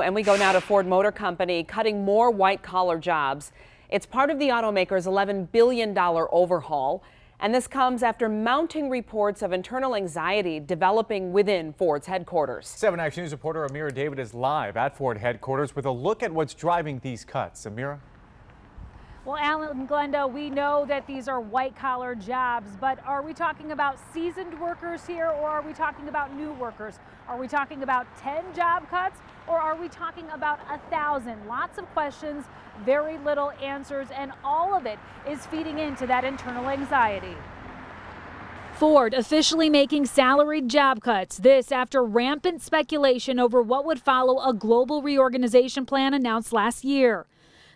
And we go now to Ford Motor Company cutting more white-collar jobs. It's part of the automaker's $11 billion overhaul. And this comes after mounting reports of internal anxiety developing within Ford's headquarters. 7 Action News reporter Amira David is live at Ford headquarters with a look at what's driving these cuts. Amira? Well, Alan and Glenda, we know that these are white-collar jobs, but are we talking about seasoned workers here, or are we talking about new workers? Are we talking about 10 job cuts, or are we talking about 1,000? Lots of questions, very little answers, and all of it is feeding into that internal anxiety. Ford officially making salaried job cuts. This after rampant speculation over what would follow a global reorganization plan announced last year.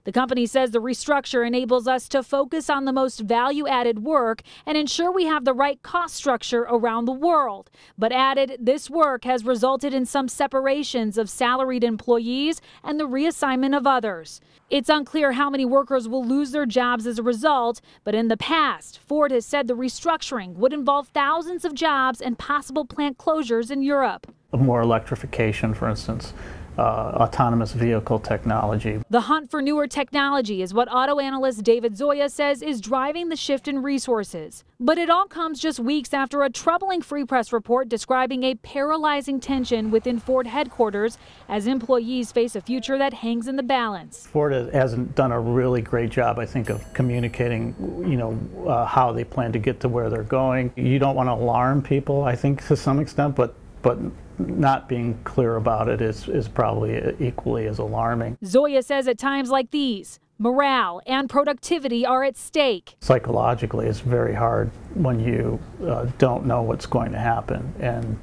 The company says the restructure enables us to focus on the most value-added work and ensure we have the right cost structure around the world. But added, this work has resulted in some separations of salaried employees and the reassignment of others. It's unclear how many workers will lose their jobs as a result, but in the past, Ford has said the restructuring would involve thousands of jobs and possible plant closures in Europe. More electrification, for instance. Autonomous vehicle technology. The hunt for newer technology is what auto analyst David Zoya says is driving the shift in resources. But it all comes just weeks after a troubling Free Press report describing a paralyzing tension within Ford headquarters as employees face a future that hangs in the balance. Ford hasn't done a really great job, I think, of communicating, how they plan to get to where they're going. You don't want to alarm people, I think, to some extent, but not being clear about it is probably equally as alarming. Zoya says at times like these, morale and productivity are at stake. Psychologically, it's very hard when you don't know what's going to happen, and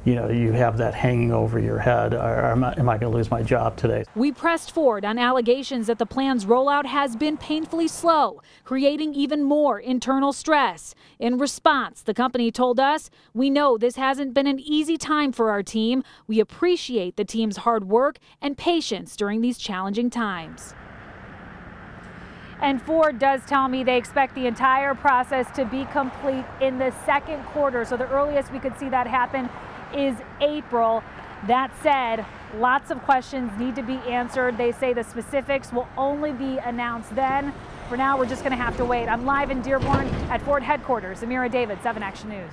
you have that hanging over your head. Am I going to lose my job today? We pressed Ford on allegations that the plan's rollout has been painfully slow, creating even more internal stress. In response, the company told us, "We know this hasn't been an easy time for our team. We appreciate the team's hard work and patience during these challenging times." And Ford does tell me they expect the entire process to be complete in the second quarter. So the earliest we could see that happen is April. That said, lots of questions need to be answered. They say the specifics will only be announced then. For now, we're just going to have to wait. I'm live in Dearborn at Ford headquarters. Amira David, 7 Action News.